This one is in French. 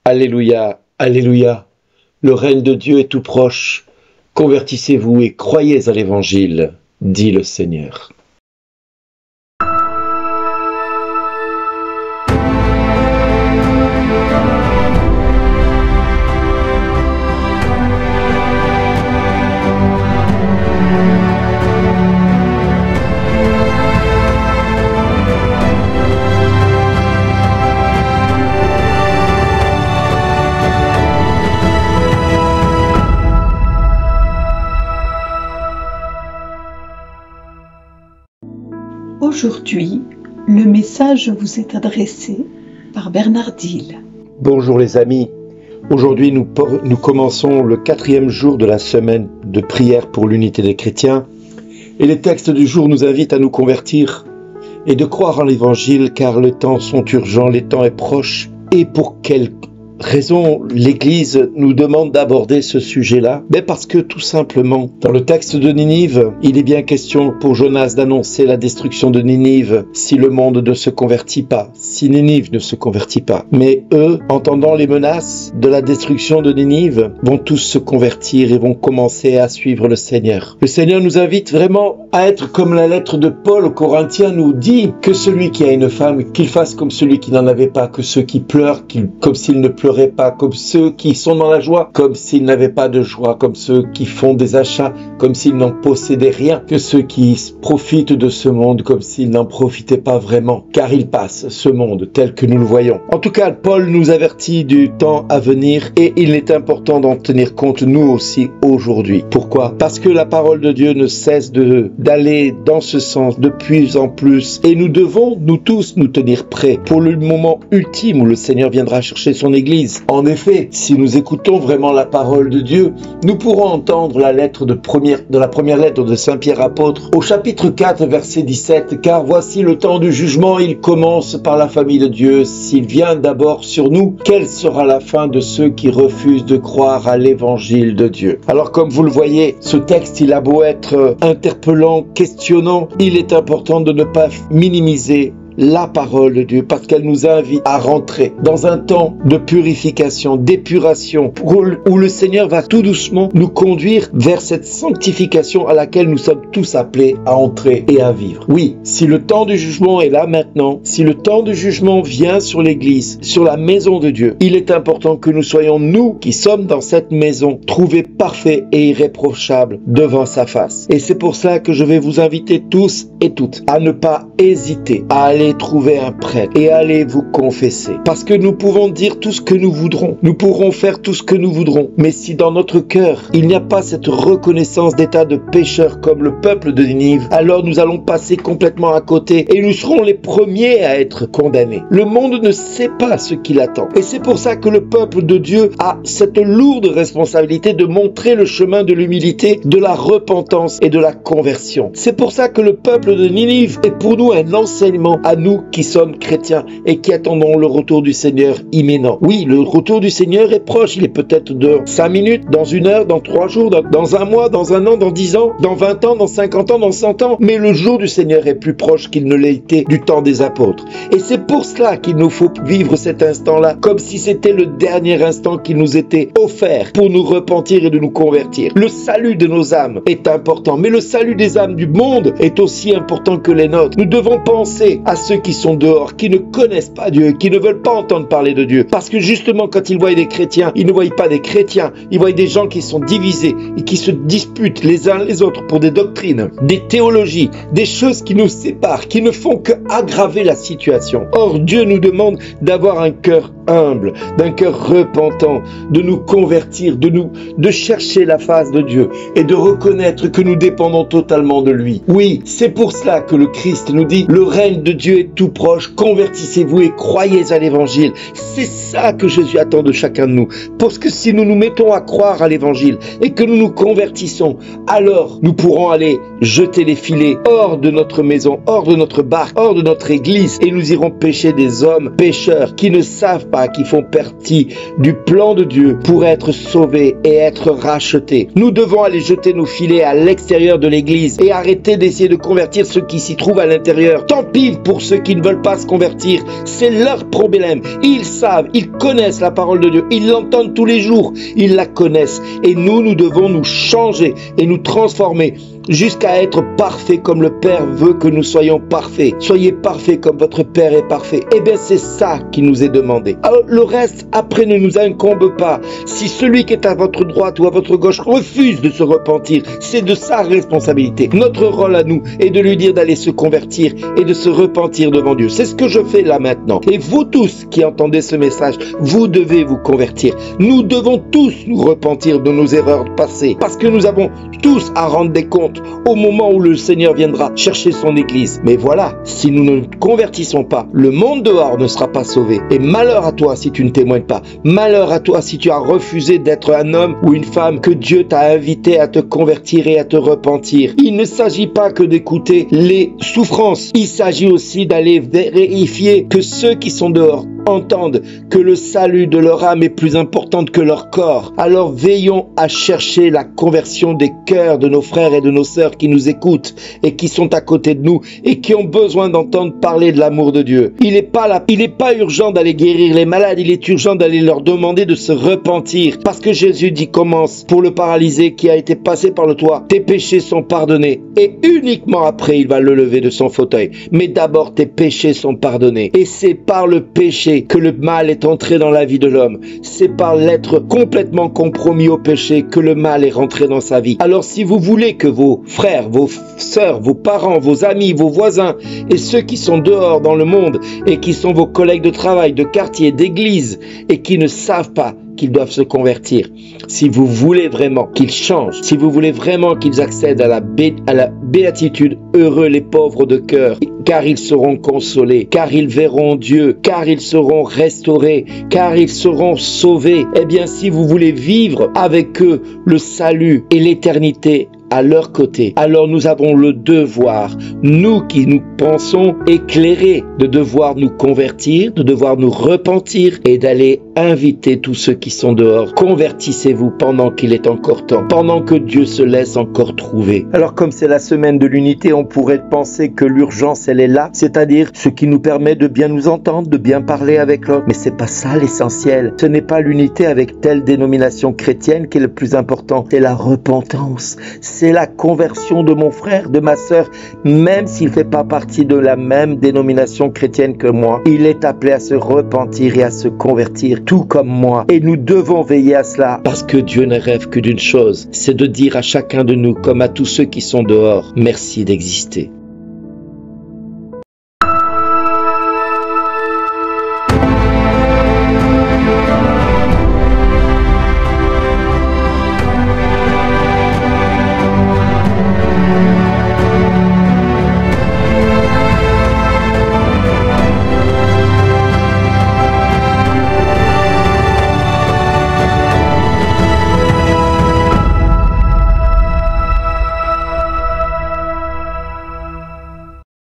Alléluia, Alléluia. Le règne de Dieu est tout proche. Convertissez-vous et croyez à l'Évangile, dit le Seigneur. Aujourd'hui, le message vous est adressé par Bernard Dille. Bonjour les amis, aujourd'hui nous commençons le 4e jour de la semaine de prière pour l'unité des chrétiens et les textes du jour nous invitent à nous convertir et de croire en l'Évangile car les temps sont urgents, les temps est proche et pour quelle raison l'Église nous demande d'aborder ce sujet-là? Mais parce que tout simplement, dans le texte de Ninive, il est bien question pour Jonas d'annoncer la destruction de Ninive si le monde ne se convertit pas, si Ninive ne se convertit pas. Mais eux, entendant les menaces de la destruction de Ninive, vont tous se convertir et vont commencer à suivre le Seigneur. Le Seigneur nous invite vraiment à être comme la lettre de Paul aux Corinthiens nous dit que celui qui a une femme, qu'il fasse comme celui qui n'en avait pas, que ceux qui pleurent, comme s'ils ne pleuraient pas, comme ceux qui sont dans la joie, comme s'ils n'avaient pas de joie, comme ceux qui font des achats, comme s'ils n'en possédaient rien, que ceux qui profitent de ce monde, comme s'ils n'en profitaient pas vraiment, car il passe, ce monde, tel que nous le voyons. En tout cas, Paul nous avertit du temps à venir et il est important d'en tenir compte nous aussi aujourd'hui. Pourquoi? Parce que la parole de Dieu ne cesse d'aller dans ce sens de plus en plus et nous devons, nous tous, nous tenir prêts pour le moment ultime où le Seigneur viendra chercher son Église. En effet, si nous écoutons vraiment la parole de Dieu, nous pourrons entendre la lettre de la première lettre de Saint Pierre apôtre au chapitre 4, verset 17, « Car voici le temps du jugement, il commence par la famille de Dieu. S'il vient d'abord sur nous, quelle sera la fin de ceux qui refusent de croire à l'évangile de Dieu ?» Alors comme vous le voyez, ce texte, il a beau être interpellant, questionnant, il est important de ne pas minimiser la parole de Dieu parce qu'elle nous invite à rentrer dans un temps de purification, d'épuration où le Seigneur va tout doucement nous conduire vers cette sanctification à laquelle nous sommes tous appelés à entrer et à vivre. Oui, si le temps du jugement est là maintenant, si le temps du jugement vient sur l'Église, sur la maison de Dieu, il est important que nous soyons, nous qui sommes dans cette maison, trouvés parfaits et irréprochables devant sa face. Et c'est pour ça que je vais vous inviter tous et toutes à ne pas hésiter à aller trouver un prêtre et allez vous confesser. Parce que nous pouvons dire tout ce que nous voudrons. Nous pourrons faire tout ce que nous voudrons. Mais si dans notre cœur, il n'y a pas cette reconnaissance d'état de pécheur comme le peuple de Ninive, alors nous allons passer complètement à côté et nous serons les premiers à être condamnés. Le monde ne sait pas ce qu'il attend. Et c'est pour ça que le peuple de Dieu a cette lourde responsabilité de montrer le chemin de l'humilité, de la repentance et de la conversion. C'est pour ça que le peuple de Ninive est pour nous un enseignement à nous qui sommes chrétiens et qui attendons le retour du Seigneur imminent. Oui, le retour du Seigneur est proche. Il est peut-être de 5 minutes, dans 1 heure, dans 3 jours, dans 1 mois, dans 1 an, dans 10 ans, dans 20 ans, dans 50 ans, dans 100 ans. Mais le jour du Seigneur est plus proche qu'il ne l'a été du temps des apôtres. Et c'est pour cela qu'il nous faut vivre cet instant-là comme si c'était le dernier instant qui nous était offert pour nous repentir et de nous convertir. Le salut de nos âmes est important, mais le salut des âmes du monde est aussi important que les nôtres. Nous devons penser à ceux qui sont dehors, qui ne connaissent pas Dieu, qui ne veulent pas entendre parler de Dieu. Parce que justement, quand ils voient des chrétiens, ils ne voient pas des chrétiens, ils voient des gens qui sont divisés et qui se disputent les uns les autres pour des doctrines, des théologies, des choses qui nous séparent, qui ne font qu'aggraver la situation. Or, Dieu nous demande d'avoir un cœur humble, d'un cœur repentant, de nous convertir, de chercher la face de Dieu et de reconnaître que nous dépendons totalement de lui. Oui, c'est pour cela que le Christ nous dit, le règne de Dieu est tout proche, convertissez-vous et croyez à l'évangile. C'est ça que Jésus attend de chacun de nous. Parce que si nous nous mettons à croire à l'évangile et que nous nous convertissons, alors nous pourrons aller jeter les filets hors de notre maison, hors de notre barque, hors de notre église et nous irons pêcher des hommes pécheurs qui ne savent pas, qui font partie du plan de Dieu pour être sauvés et être rachetés. Nous devons aller jeter nos filets à l'extérieur de l'église et arrêter d'essayer de convertir ceux qui s'y trouvent à l'intérieur. Tant pis pour pour ceux qui ne veulent pas se convertir. C'est leur problème. Ils savent, ils connaissent la parole de Dieu. Ils l'entendent tous les jours. Ils la connaissent. Et nous devons nous changer et nous transformer jusqu'à être parfaits comme le Père veut que nous soyons parfaits. Soyez parfaits comme votre Père est parfait. Eh bien, c'est ça qui nous est demandé. Alors, le reste, après, ne nous incombe pas. Si celui qui est à votre droite ou à votre gauche refuse de se repentir, c'est de sa responsabilité. Notre rôle à nous est de lui dire d'aller se convertir et de se repentir devant Dieu. C'est ce que je fais là maintenant. Et vous tous qui entendez ce message, vous devez vous convertir. Nous devons tous nous repentir de nos erreurs passées parce que nous avons tous à rendre des comptes au moment où le Seigneur viendra chercher son église. Mais voilà, si nous ne nous convertissons pas, le monde dehors ne sera pas sauvé. Et malheur à toi si tu ne témoignes pas. Malheur à toi si tu as refusé d'être un homme ou une femme que Dieu t'a invité à te convertir et à te repentir. Il ne s'agit pas que d'écouter les souffrances. Il s'agit aussi d'aller vérifier que ceux qui sont dehors entendent que le salut de leur âme est plus important que leur corps. Alors veillons à chercher la conversion des cœurs de nos frères et de nos sœurs qui nous écoutent et qui sont à côté de nous et qui ont besoin d'entendre parler de l'amour de Dieu. Il n'est pas urgent d'aller guérir les malades, il est urgent d'aller leur demander de se repentir parce que Jésus dit commence pour le paralysé qui a été passé par le toit. Tes péchés sont pardonnés et uniquement après il va le lever de son fauteuil. Mais d'abord tes péchés sont pardonnés et c'est par le péché que le mal est entré dans la vie de l'homme. C'est par l'être complètement compromis au péché que le mal est rentré dans sa vie. Alors si vous voulez que vos frères, vos sœurs, vos parents, vos amis, vos voisins et ceux qui sont dehors dans le monde et qui sont vos collègues de travail, de quartier, d'église et qui ne savent pas qu'ils doivent se convertir, si vous voulez vraiment qu'ils changent, si vous voulez vraiment qu'ils accèdent à la béatitude, heureux les pauvres de cœur, car ils seront consolés, car ils verront Dieu, car ils seront restaurés, car ils seront sauvés. Eh bien, si vous voulez vivre avec eux le salut et l'éternité à leur côté, alors nous avons le devoir, nous qui nous pensons éclairés, de devoir nous convertir, de devoir nous repentir et d'aller inviter tous ceux qui sont dehors. Convertissez-vous pendant qu'il est encore temps, pendant que Dieu se laisse encore trouver. Alors comme c'est la semaine de l'unité, on pourrait penser que l'urgence elle est là, c'est-à-dire ce qui nous permet de bien nous entendre, de bien parler avec l'autre. Mais c'est pas ça l'essentiel. Ce n'est pas l'unité avec telle dénomination chrétienne qui est le plus important, c'est la repentance. C'est la conversion de mon frère, de ma sœur, même s'il ne fait pas partie de la même dénomination chrétienne que moi. Il est appelé à se repentir et à se convertir, tout comme moi. Et nous devons veiller à cela, parce que Dieu ne rêve que d'une chose, c'est de dire à chacun de nous, comme à tous ceux qui sont dehors, merci d'exister.